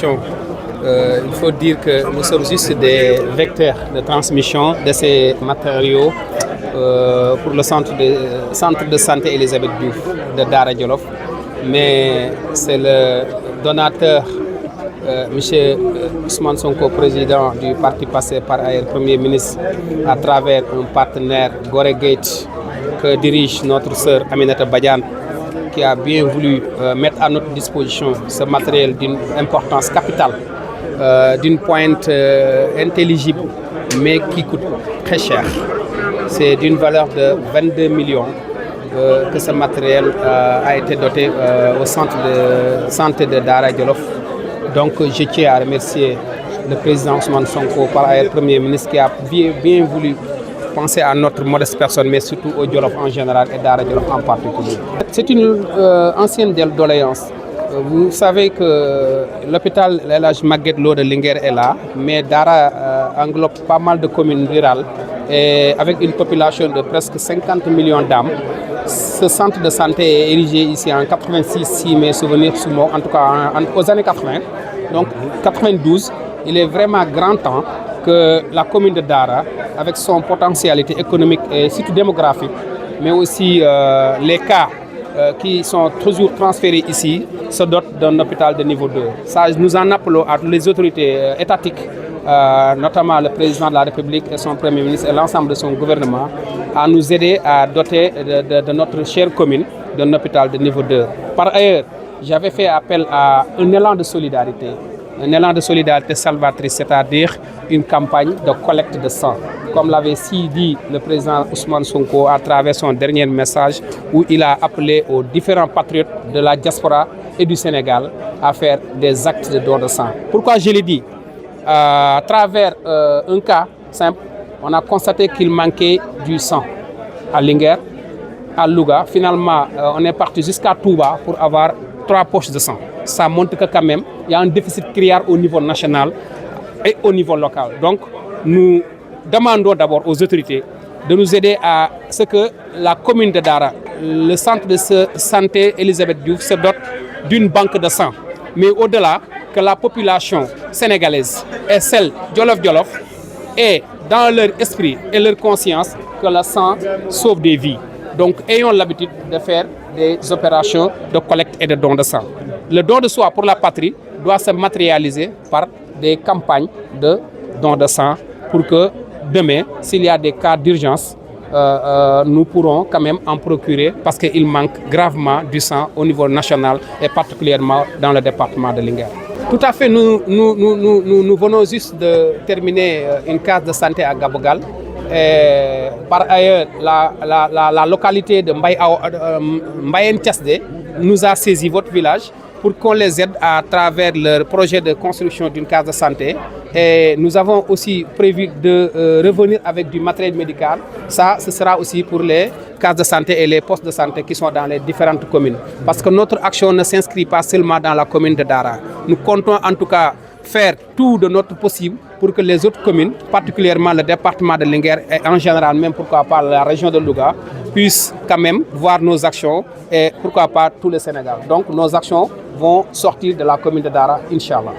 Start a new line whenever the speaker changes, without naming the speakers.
Il faut dire que nous sommes juste des vecteurs de transmission de ces matériaux pour le centre de santé Elisabeth Diouf de Dara Djolof. Mais c'est le donateur, M. Ousmane Sonko, président du parti passé par ailleurs Premier ministre, à travers un partenaire Gorée Gate que dirige notre sœur Aminata Badiane, qui a bien voulu mettre à notre disposition ce matériel d'une importance capitale, d'une pointe intelligible, mais qui coûte très cher. C'est d'une valeur de 22 millions que ce matériel a été doté au centre de santé de Dara Djolof. Donc je tiens à remercier le président Ousmane Sonko, par ailleurs Premier ministre, qui a bien voulu penser à notre modeste personne, mais surtout au Djolof en général et Dara Djolof en particulier. C'est une ancienne doléance. Vous savez que l'hôpital El Hadj Magatte Lô de Linguère est là, mais Dara englobe pas mal de communes rurales et avec une population de presque 50 millions d'âmes. Ce centre de santé est érigé ici en 86, si mes souvenirs sont bons, en tout cas aux années 80, donc 92. Il est vraiment grand temps que la commune de Dara, avec son potentialité économique et surtout démographique, mais aussi les cas qui sont toujours transférés ici, se dotent d'un hôpital de niveau 2. Ça, nous en appelons à toutes les autorités étatiques, notamment le président de la République et son Premier ministre et l'ensemble de son gouvernement, à nous aider à doter de notre chère commune d'un hôpital de niveau 2. Par ailleurs, j'avais fait appel à un élan de solidarité. Un élan de solidarité salvatrice, c'est-à-dire une campagne de collecte de sang. Comme l'avait si dit le président Ousmane Sonko à travers son dernier message, où il a appelé aux différents patriotes de la diaspora et du Sénégal à faire des actes de don de sang. Pourquoi je l'ai dit? À travers un cas simple, on a constaté qu'il manquait du sang à Linguère, à Louga. Finalement, on est parti jusqu'à Touba pour avoir 3 poches de sang. Ça montre que quand même, il y a un déficit criard au niveau national et au niveau local. Donc, nous demandons d'abord aux autorités de nous aider à ce que la commune de Dara, le centre de santé Elisabeth Diouf, se dote d'une banque de sang. Mais au-delà, que la population sénégalaise et celle Djolof ait dans leur esprit et leur conscience que le sang sauve des vies. Donc, ayons l'habitude de faire des opérations de collecte et de don de sang. Le don de soi pour la patrie doit se matérialiser par des campagnes de don de sang pour que demain, s'il y a des cas d'urgence, nous pourrons quand même en procurer parce qu'il manque gravement du sang au niveau national et particulièrement dans le département de Linguère. Tout à fait, nous venons juste de terminer une case de santé à Gabogal. Et par ailleurs, la localité de Mbayen Tiasde nous a saisi votre village pour qu'on les aide à travers leur projet de construction d'une case de santé. Et nous avons aussi prévu de revenir avec du matériel médical. Ça, ce sera aussi pour les cases de santé et les postes de santé qui sont dans les différentes communes. Parce que notre action ne s'inscrit pas seulement dans la commune de Dara. Nous comptons en tout cas faire tout de notre possible pour que les autres communes, particulièrement le département de Linguère et en général même pourquoi pas la région de Louga, puissent quand même voir nos actions et pourquoi pas tout le Sénégal. Donc nos actions vont sortir de la commune de Dara, Inch'Allah.